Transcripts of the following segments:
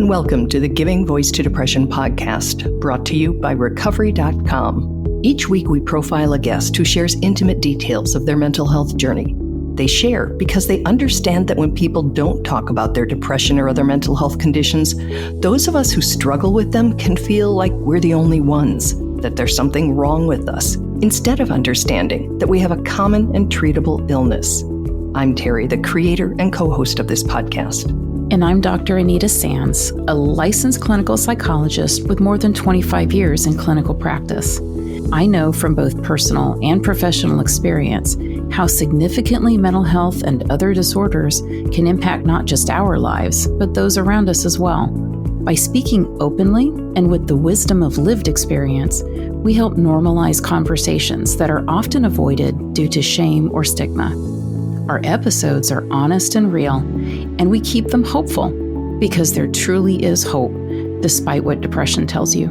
and welcome to the Giving Voice to Depression podcast, brought to you by Recovery.com. Each week we profile a guest who shares intimate details of their mental health journey. They share because they understand that when people don't talk about their depression or other mental health conditions, those of us who struggle with them can feel like we're the only ones, that there's something wrong with us, instead of understanding that we have a common and treatable illness. I'm Terry, the creator and co-host of this podcast. And I'm Dr. Anita Sands, a licensed clinical psychologist with more than 25 years in clinical practice. I know from both personal and professional experience how significantly mental health and other disorders can impact not just our lives, but those around us as well. By speaking openly and with the wisdom of lived experience, we help normalize conversations that are often avoided due to shame or stigma. Our episodes are honest and real, and we keep them hopeful because there truly is hope, despite what depression tells you.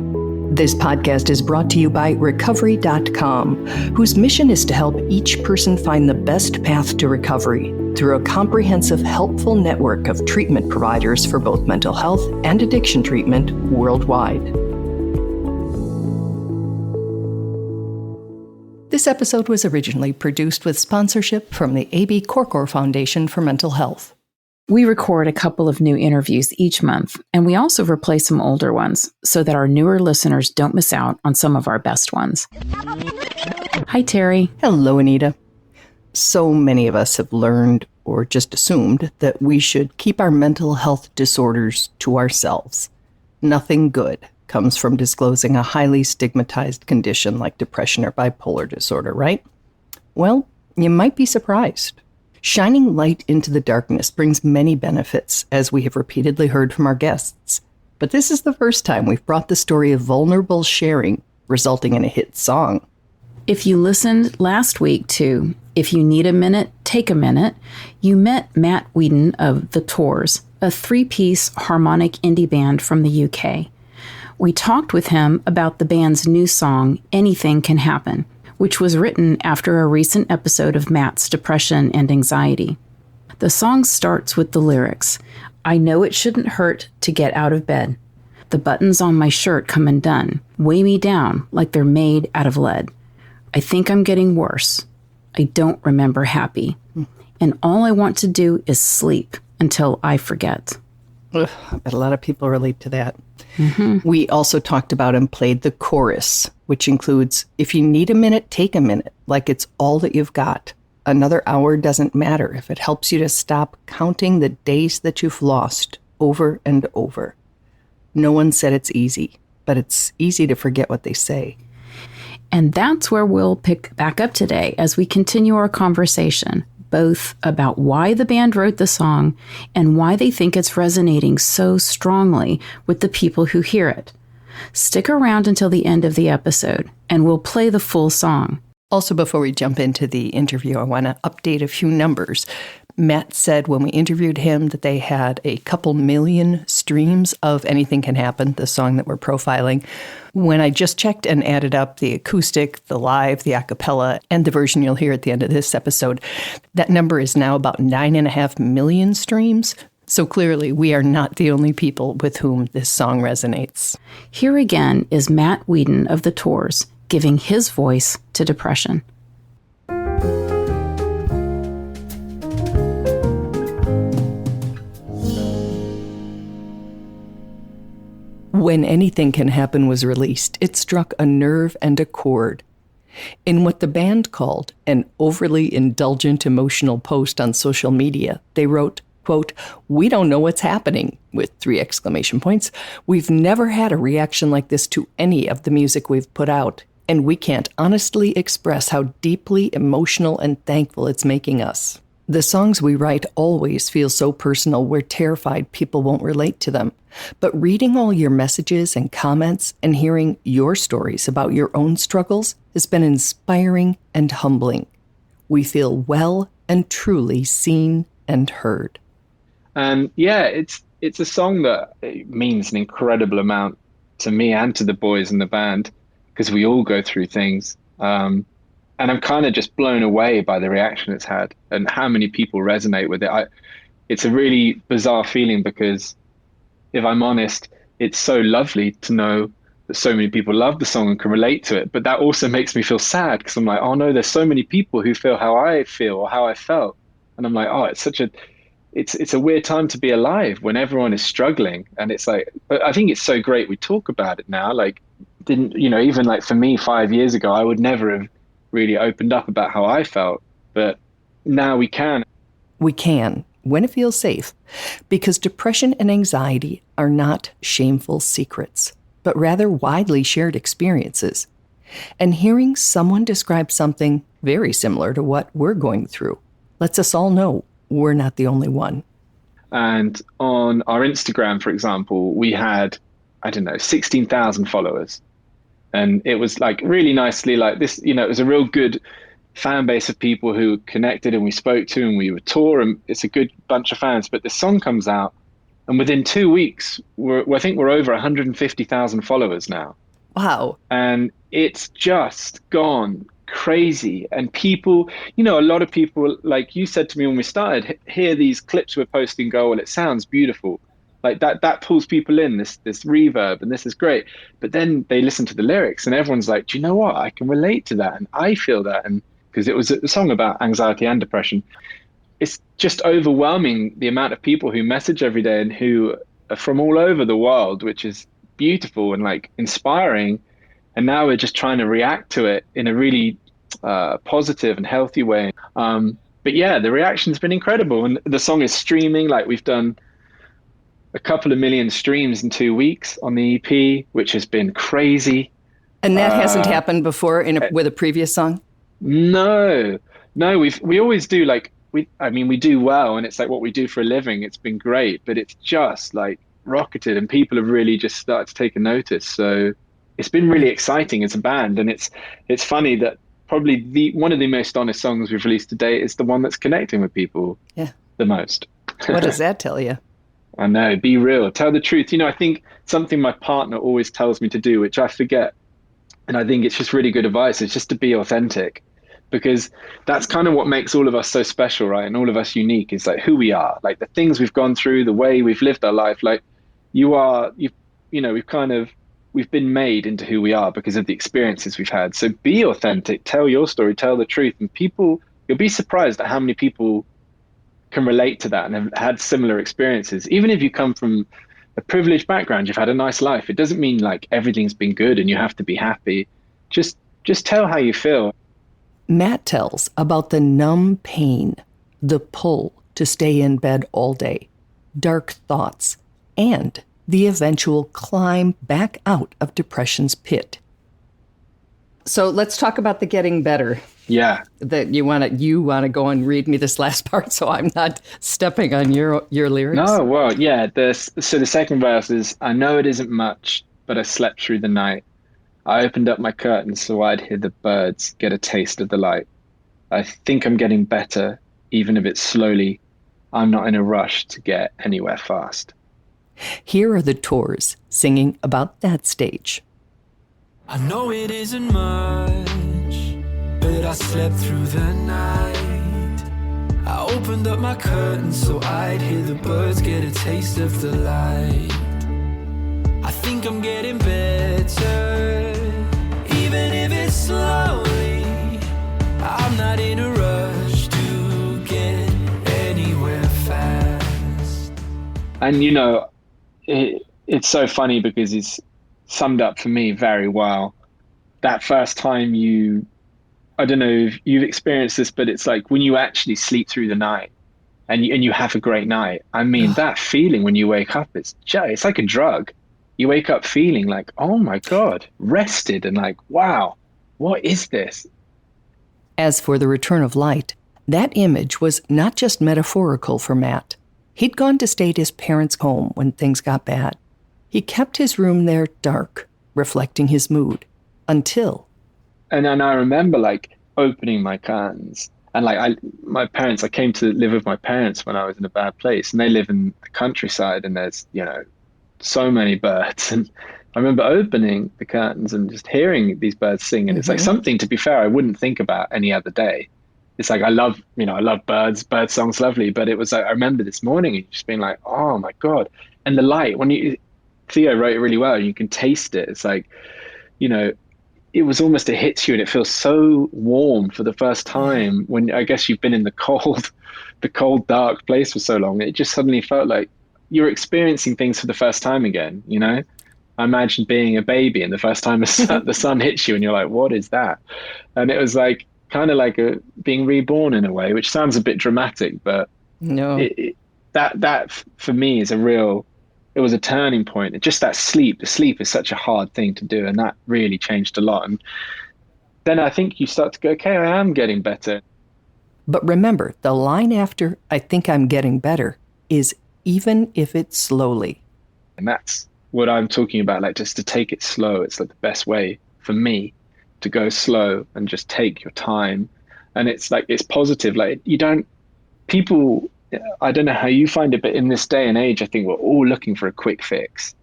This podcast is brought to you by Recovery.com, whose mission is to help each person find the best path to recovery through a comprehensive, helpful network of treatment providers for both mental health and addiction treatment worldwide. This episode was originally produced with sponsorship from the A.B. Korkor Foundation for Mental Health. We record a couple of new interviews each month, and we also replace some older ones so that our newer listeners don't miss out on some of our best ones. Hi, Terry. Hello, Anita. So many of us have learned or just assumed that we should keep our mental health disorders to ourselves. Nothing good comes from disclosing a highly stigmatized condition like depression or bipolar disorder, right? Well, you might be surprised. Shining light into the darkness brings many benefits, as we have repeatedly heard from our guests. But this is the first time we've brought the story of vulnerable sharing, resulting in a hit song. If you listened last week to If You Need a Minute, Take a Minute, you met Matt Weedon of The Tours, a three-piece harmonic indie band from the UK. We talked with him about the band's new song, Anything Can Happen, which was written after a recent episode of Matt's depression and anxiety. The song starts with the lyrics, "I know it shouldn't hurt to get out of bed. The buttons on my shirt come undone, weigh me down like they're made out of lead. I think I'm getting worse. I don't remember happy. And all I want to do is sleep until I forget." Ugh, I bet a lot of people relate to that. Mm-hmm. We also talked about and played the chorus, which includes, "If you need a minute, take a minute, like it's all that you've got. Another hour doesn't matter if it helps you to stop counting the days that you've lost over and over. No one said it's easy, but it's easy to forget what they say." And that's where we'll pick back up today as we continue our conversation, both about why the band wrote the song and why they think it's resonating so strongly with the people who hear it. Stick around until the end of the episode, and we'll play the full song. Also, before we jump into the interview, I want to update a few numbers. Matt said when we interviewed him that they had a couple million streams of Anything Can Happen, the song that we're profiling. When I just checked and added up the acoustic, the live, the a cappella, and the version you'll hear at the end of this episode, that number is now about 9.5 million streams. So clearly, we are not the only people with whom this song resonates. Here again is Matt Weedon of The Tours, giving his voice to depression. When Anything Can Happen was released, it struck a nerve and a chord. In what the band called an overly indulgent emotional post on social media, they wrote, quote, "We don't know what's happening," with 3 exclamation points. "We've never had a reaction like this to any of the music we've put out, and we can't honestly express how deeply emotional and thankful it's making us. The songs we write always feel so personal we're terrified people won't relate to them. But reading all your messages and comments and hearing your stories about your own struggles has been inspiring and humbling. We feel well and truly seen and heard." It's a song that means an incredible amount to me and to the boys in the band, because we all go through things. And I'm kind of just blown away by the reaction it's had and how many people resonate with it. It's a really bizarre feeling because if I'm honest, it's so lovely to know that so many people love the song and can relate to it. But that also makes me feel sad because I'm like, oh no, there's so many people who feel how I feel or how I felt. And I'm like, oh, it's a weird time to be alive when everyone is struggling. And it's like, but I think it's so great we talk about it now. Like, didn't, even like for me 5 years ago, I would never have really opened up about how I felt. But now we can. We can, when it feels safe, because depression and anxiety are not shameful secrets, but rather widely shared experiences. And hearing someone describe something very similar to what we're going through lets us all know we're not the only one. And on our Instagram, for example, we had, I don't know, 16,000 followers. And it was like really nicely like this, it was a real good fan base of people who connected and we spoke to and we would tour, and it's a good bunch of fans. But the song comes out and within 2 weeks, I think we're over 150,000 followers now. Wow. And it's just gone crazy. And people, a lot of people, like you said to me when we started, hear these clips we're posting, go, well, it sounds beautiful. Like that pulls people in, this reverb, and this is great. But then they listen to the lyrics and everyone's like, do you know what? I can relate to that. And I feel that. And because it was a song about anxiety and depression. It's just overwhelming the amount of people who message every day and who are from all over the world, which is beautiful and like inspiring. And now we're just trying to react to it in a really positive and healthy way. But yeah, the reaction's been incredible. And the song is streaming. Like we've done a couple of million streams in 2 weeks on the EP, which has been crazy. And that hasn't happened before with a previous song? No, we always do like, we do well, and it's like what we do for a living. It's been great, but it's just like rocketed and people have really just started to take a notice. So it's been really exciting as a band. And it's funny that probably one of the most honest songs we've released to date is the one that's connecting with people the most. What does that tell you? I know, be real, tell the truth. I think something my partner always tells me to do, which I forget, and I think it's just really good advice, is just to be authentic, because that's kind of what makes all of us so special, right? And all of us unique is like who we are, like the things we've gone through, the way we've lived our life. Like we've been made into who we are because of the experiences we've had. So be authentic, tell your story, tell the truth, and you'll be surprised at how many people can relate to that and have had similar experiences. Even if you come from a privileged background, you've had a nice life, it doesn't mean like everything's been good and you have to be happy. Just tell how you feel. Matt tells about the numb pain, the pull to stay in bed all day, dark thoughts, and the eventual climb back out of depression's pit. So let's talk about the getting better. Yeah. That you want to go and read me this last part so I'm not stepping on your lyrics? No, well, yeah. So the second verse is, I know it isn't much, but I slept through the night. I opened up my curtains so I'd hear the birds get a taste of the light. I think I'm getting better, even if it's slowly. I'm not in a rush to get anywhere fast. Here are the Tours singing about that stage. I know it isn't much, but I slept through the night. I opened up my curtains so I'd hear the birds get a taste of the light. I think I'm getting better, even if it's slowly. I'm not in a rush to get anywhere fast. And it's so funny because it's summed up for me very well. That first time I don't know if you've experienced this, but it's like when you actually sleep through the night and you have a great night. I mean, that feeling when you wake up, it's like a drug. You wake up feeling like, oh my God, rested and like, wow, what is this? As for the return of light, that image was not just metaphorical for Matt. He'd gone to stay at his parents' home when things got bad. He kept his room there dark, reflecting his mood, until... And then I remember like opening my curtains and like I came to live with my parents when I was in a bad place, and they live in the countryside and there's, so many birds. And I remember opening the curtains and just hearing these birds sing. And it's like something, to be fair, I wouldn't think about any other day. it's like, I love birds, bird songs, lovely. But it was like, I remember this morning just being like, oh my God. And the light, Theo wrote it really well. You can taste it. It's like, you know, it was almost, it hits you and it feels so warm for the first time when I guess you've been in the cold, dark place for so long. It just suddenly felt like you're experiencing things for the first time again, you know? I imagine being a baby and the first time the sun hits you and you're like, what is that? And it was like, kind of like being reborn in a way, which sounds a bit dramatic, but No. That for me is it was a turning point. Just that sleep, the sleep is such a hard thing to do. And that really changed a lot. And then I think you start to go, okay, I am getting better. But remember, the line after, I think I'm getting better, is even if it's slowly. And that's what I'm talking about, like just to take it slow. It's like the best way for me to go slow and just take your time. And it's like, it's positive. Like people, I don't know how you find it, but in this day and age, I think we're all looking for a quick fix.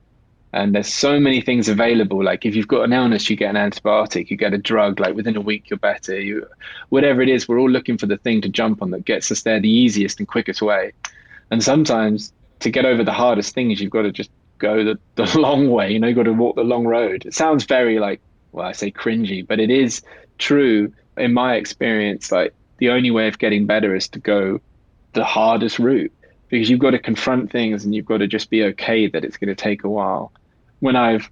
And there's so many things available. Like if you've got an illness, you get an antibiotic, you get a drug, like within a week, you're better. Whatever it is, we're all looking for the thing to jump on that gets us there the easiest and quickest way. And sometimes to get over the hardest things, you've got to just go the long way, you've got to walk the long road. It sounds very like, well, I say cringy, but it is true in my experience. Like the only way of getting better is to go the hardest route, because you've got to confront things and you've got to just be okay that it's going to take a while. When I've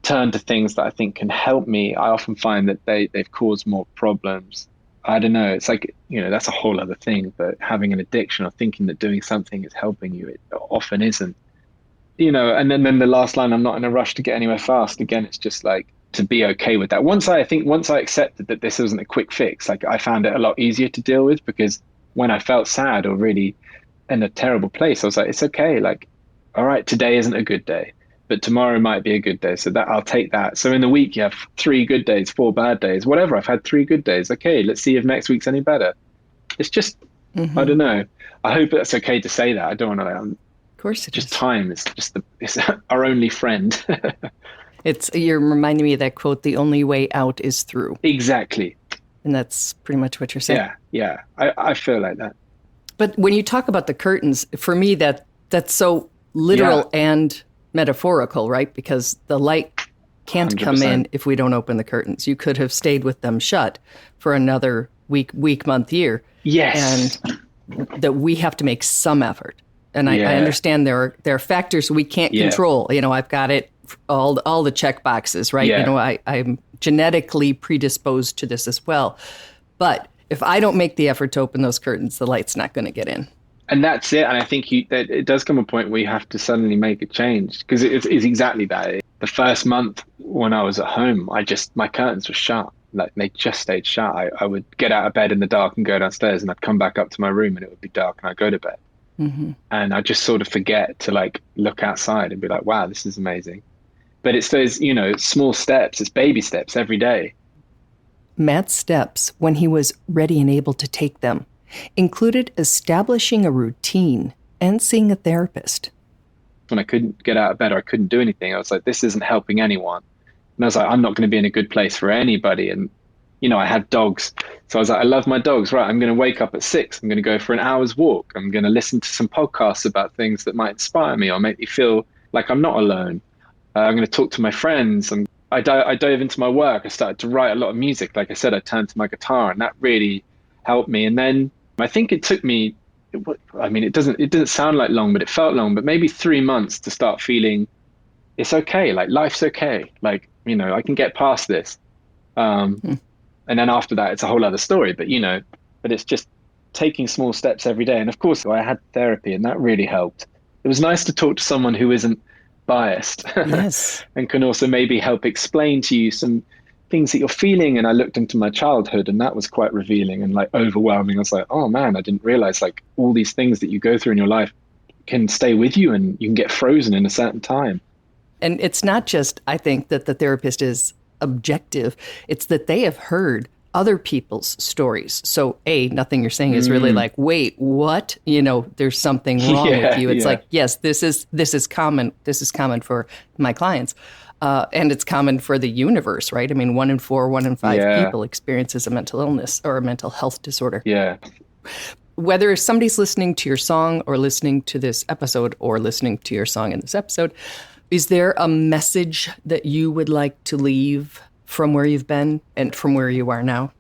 turned to things that I think can help me, I often find that they've caused more problems. I don't know. It's like, that's a whole other thing, but having an addiction or thinking that doing something is helping you, it often isn't. And then the last line, I'm not in a rush to get anywhere fast. Again, it's just like to be okay with that. Once I accepted that this wasn't a quick fix, like I found it a lot easier to deal with, because when I felt sad or really in a terrible place, I was like, it's okay. Like, all right, today isn't a good day, but tomorrow might be a good day. So that I'll take that. So in the week, you have 3 good days, 4 bad days, whatever. I've had 3 good days. Okay, let's see if next week's any better. It's just, I don't know. I hope that's okay to say that. I don't want to. Of course it just is. Time is it's our only friend. You're reminding me of that quote, the only way out is through. Exactly. And that's pretty much what you're saying. Yeah. I feel like that. But when you talk about the curtains, for me, that's so literal and metaphorical, right? Because the light can't 100%. come in if we don't open the curtains. You could have stayed with them shut for another week, month, year. Yes. And that we have to make some effort. And I understand there are factors we can't control. I've got it, all the check boxes, right? Yeah. I'm genetically predisposed to this as well. But if I don't make the effort to open those curtains, the light's not going to get in. And that's it. And I think that it does come a point where you have to suddenly make a change, because it's exactly that. The first month when I was at home, my curtains were shut. Like they just stayed shut. I would get out of bed in the dark and go downstairs, and I'd come back up to my room and it would be dark and I'd go to bed. Mm-hmm. And I just sort of forget to like look outside and be like, wow, this is amazing. But it's those, small steps, it's baby steps every day. Matt's steps, when he was ready and able to take them, included establishing a routine and seeing a therapist. When I couldn't get out of bed or I couldn't do anything, I was like, this isn't helping anyone. And I was like, I'm not going to be in a good place for anybody. And, I had dogs. So I was like, I love my dogs. Right. I'm going to wake up at 6. I'm going to go for an hour's walk. I'm going to listen to some podcasts about things that might inspire me or make me feel like I'm not alone. I'm going to talk to my friends. And I dove into my work. I started to write a lot of music. Like I said, I turned to my guitar, and that really helped me. And then I think it took me, it didn't sound like long, but it felt long, but maybe 3 months to start feeling it's okay. Like life's okay. Like, I can get past this. And then after that, it's a whole other story, but it's just taking small steps every day. And of course I had therapy, and that really helped. It was nice to talk to someone who isn't biased. Yes. And can also maybe help explain to you some things that you're feeling. And I looked into my childhood, and that was quite revealing and like overwhelming. I was like, oh man, I didn't realize like all these things that you go through in your life can stay with you, and you can get frozen in a certain time. And it's not just, I think, that the therapist is objective. It's that they have heard other people's stories. So nothing you're saying is really like, wait, what? There's something wrong with you. It's like, yes, this is common. This is common for my clients. And it's common for the universe, right? I mean, 1 in 4, 1 in 5 Yeah. people experiences a mental illness or a mental health disorder. Yeah. Whether somebody's listening to your song or listening to this episode or listening to your song in this episode, is there a message that you would like to leave from where you've been and from where you are now?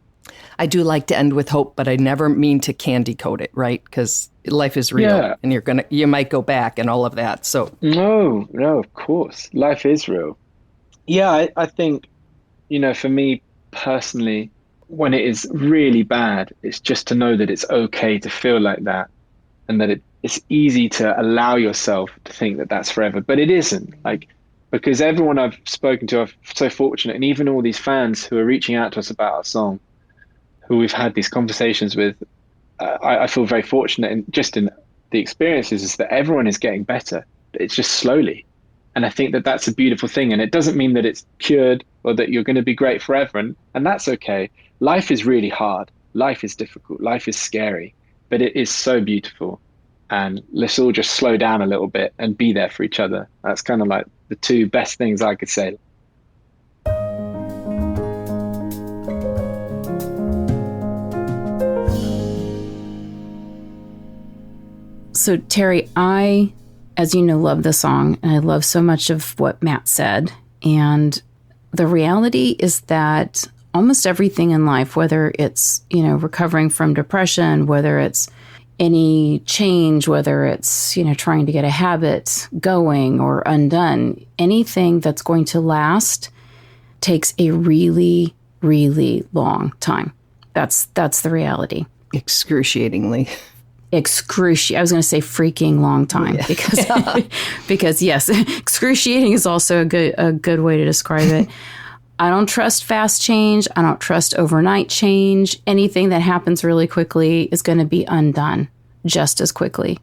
I do like to end with hope, but I never mean to candy coat it, right? Because life is real and you might go back and all of that. So No, of course. Life is real. Yeah, I think, for me personally, when it is really bad, it's just to know that it's okay to feel like that, and that it's easy to allow yourself to think that that's forever, but it isn't. Like, because everyone I've spoken to, I'm so fortunate, and even all these fans who are reaching out to us about our song, who we've had these conversations with, I feel very fortunate, and just in the experiences is that everyone is getting better. It's just slowly. And I think that that's a beautiful thing. And it doesn't mean that it's cured or that you're going to be great forever. And that's okay. Life is really hard. Life is difficult. Life is scary, but it is so beautiful. And let's all just slow down a little bit and be there for each other. That's kind of like the two best things I could say. So, Terry, I, as you know, love the song, and I love so much of what Matt said. And the reality is that almost everything in life, whether it's, recovering from depression, whether it's any change, whether it's, trying to get a habit going or undone, anything that's going to last takes a really, really long time. That's the reality. excruciatingly. I was going to say freaking long time because yes, excruciating is also a good way to describe it. I don't trust fast change. I don't trust overnight change. Anything that happens really quickly is going to be undone just as quickly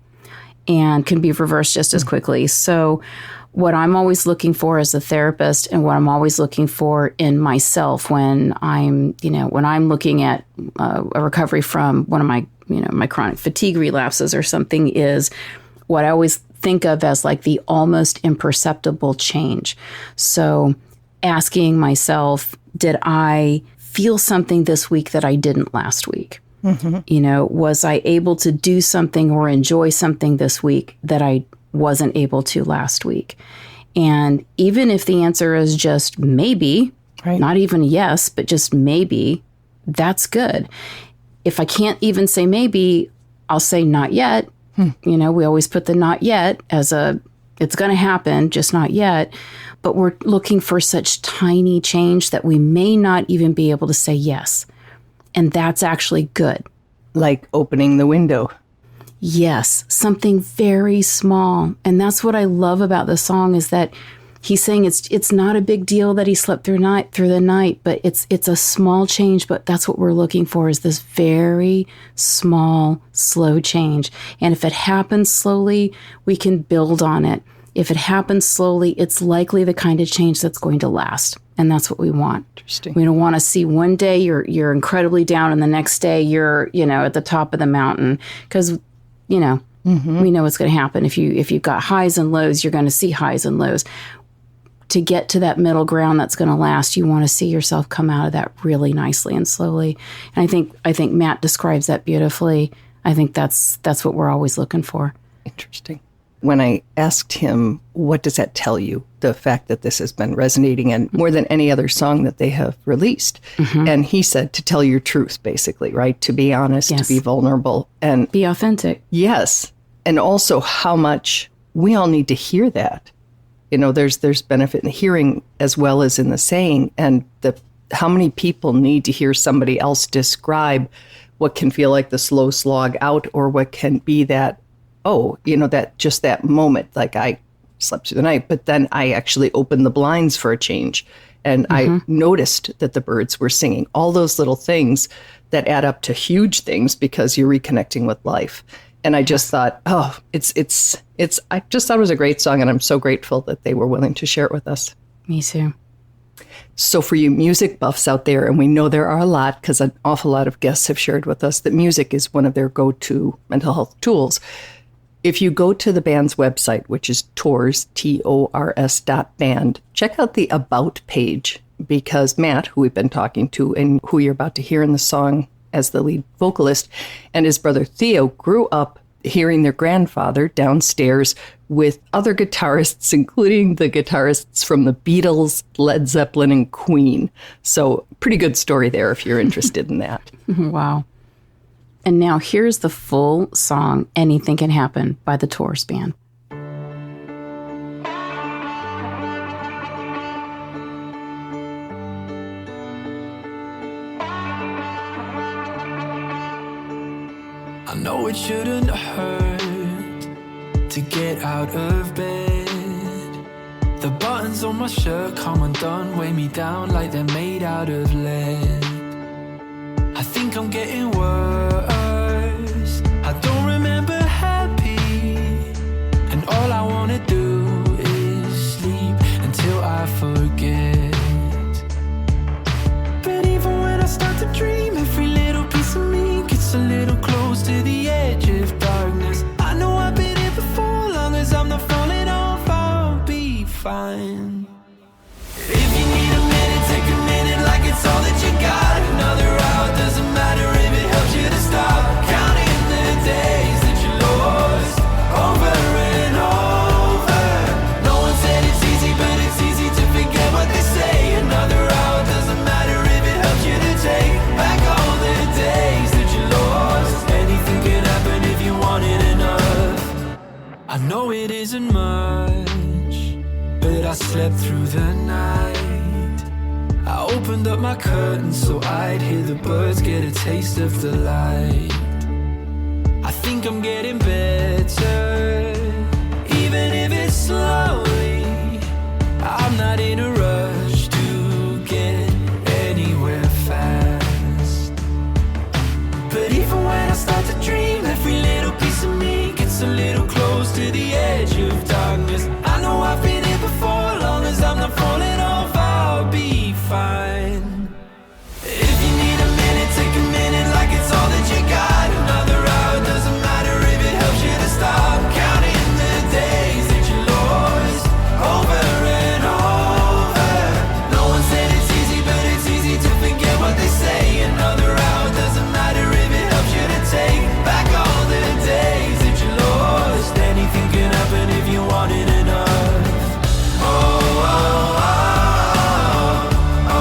and can be reversed just as quickly. So what I'm always looking for as a therapist, and what I'm always looking for in myself when I'm looking at a recovery from one of my chronic fatigue relapses or something, is what I always think of as like the almost imperceptible change. So asking myself, did I feel something this week that I didn't last week? Mm-hmm. Was I able to do something or enjoy something this week that I wasn't able to last week? And even if the answer is just maybe, right, not even yes, but just maybe, that's good. If I can't even say maybe, I'll say not yet. We always put the not yet as it's going to happen, just not yet. But we're looking for such tiny change that we may not even be able to say yes. And that's actually good. Like opening the window. Yes, something very small. And that's what I love about the song, is that he's saying it's not a big deal that he slept through the night, but it's a small change. But that's what we're looking for, is this very small, slow change. And if it happens slowly, we can build on it. If it happens slowly, it's likely the kind of change that's going to last. And that's what we want. Interesting. We don't want to see one day you're incredibly down and the next day you're, at the top of the mountain. Because, we know what's going to happen. If you've got highs and lows, you're going to see highs and lows. To get to that middle ground that's going to last, you want to see yourself come out of that really nicely and slowly. And I think Matt describes that beautifully. I think that's what we're always looking for. Interesting. When I asked him, what does that tell you? The fact that this has been resonating and more than any other song that they have released. Mm-hmm. And he said to tell your truth, basically, right? To be honest, yes, to be vulnerable and be authentic. Yes. And also how much we all need to hear that. There's benefit in hearing as well as in the saying, and how many people need to hear somebody else describe what can feel like the slow slog out, or what can be that, that just that moment, like I slept through the night, but then I actually opened the blinds for a change. And I noticed that the birds were singing. All those little things that add up to huge things because you're reconnecting with life. And I just thought, I just thought it was a great song, and I'm so grateful that they were willing to share it with us. Me too. So for you music buffs out there, and we know there are a lot because an awful lot of guests have shared with us that music is one of their go-to mental health tools. If you go to the band's website, which is Tors, TORS.band, check out the About page, because Matt, who we've been talking to and who you're about to hear in the song as the lead vocalist, and his brother Theo grew up hearing their grandfather downstairs with other guitarists, including the guitarists from the Beatles, Led Zeppelin, and Queen. So pretty good story there if you're interested in that. Wow. And now here's the full song, Anything Can Happen, by the Tors Band. I know it shouldn't hurt to get out of bed. The buttons on my shirt come undone, weigh me down like they're made out of lead. I think I'm getting worse. I don't remember happy, and all I wanna do is sleep until I forget. But even when I start to dream, every little piece of me gets a little close to the edge of darkness. I know I've been here before, long as I'm not falling off, I'll be fine. If you need a minute, take a minute like it's all that you got. Another hour, doesn't matter if it helps you to stop counting the days that you lost over and over. No one said it's easy, but it's easy to forget what they say. Another hour, doesn't matter if it helps you to take back all the days that you lost. Anything can happen if you want it enough. I know it isn't much, but I slept through the night. I opened up my curtains so I'd hear the birds get a taste of the light. I think I'm getting better, even if it's slowly. I'm not in a rush to get anywhere fast. But even when I start to dream, every little piece of me gets a little close to the edge of darkness. I know I've been here before, long as I'm not falling off, I'll be fine. If you need a minute, take a minute like it's all that you got. Another hour, doesn't matter if it helps you to stop counting the days that you lost over and over. No one said it's easy, but it's easy to forget what they say. Another hour, doesn't matter if it helps you to take back all the days that you lost. Anything can happen if you want it enough. Oh, oh, oh.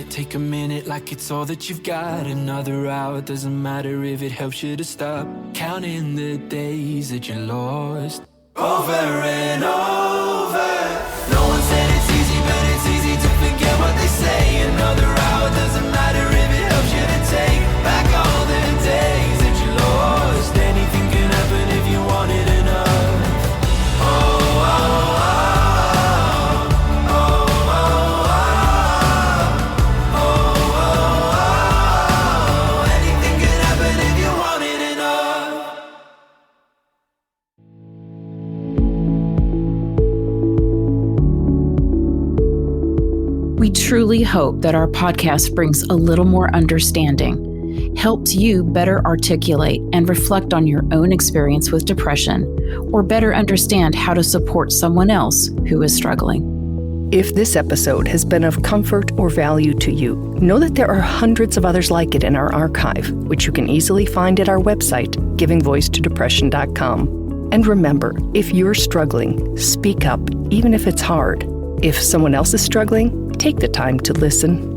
Take a minute like it's all that you've got. Another hour, doesn't matter if it helps you to stop counting the days that you lost over and over. No one said it's easy, but it's easy to forget what they say. Another hour, doesn't matter if it helps you to take back all the days that you lost. Anything can happen if you want it enough. Oh, oh, oh. We truly hope that our podcast brings a little more understanding, helps you better articulate and reflect on your own experience with depression, or better understand how to support someone else who is struggling. If this episode has been of comfort or value to you, know that there are hundreds of others like it in our archive, which you can easily find at our website, givingvoice-to-depression.com. And remember, if you're struggling, speak up, even if it's hard. If someone else is struggling, take the time to listen.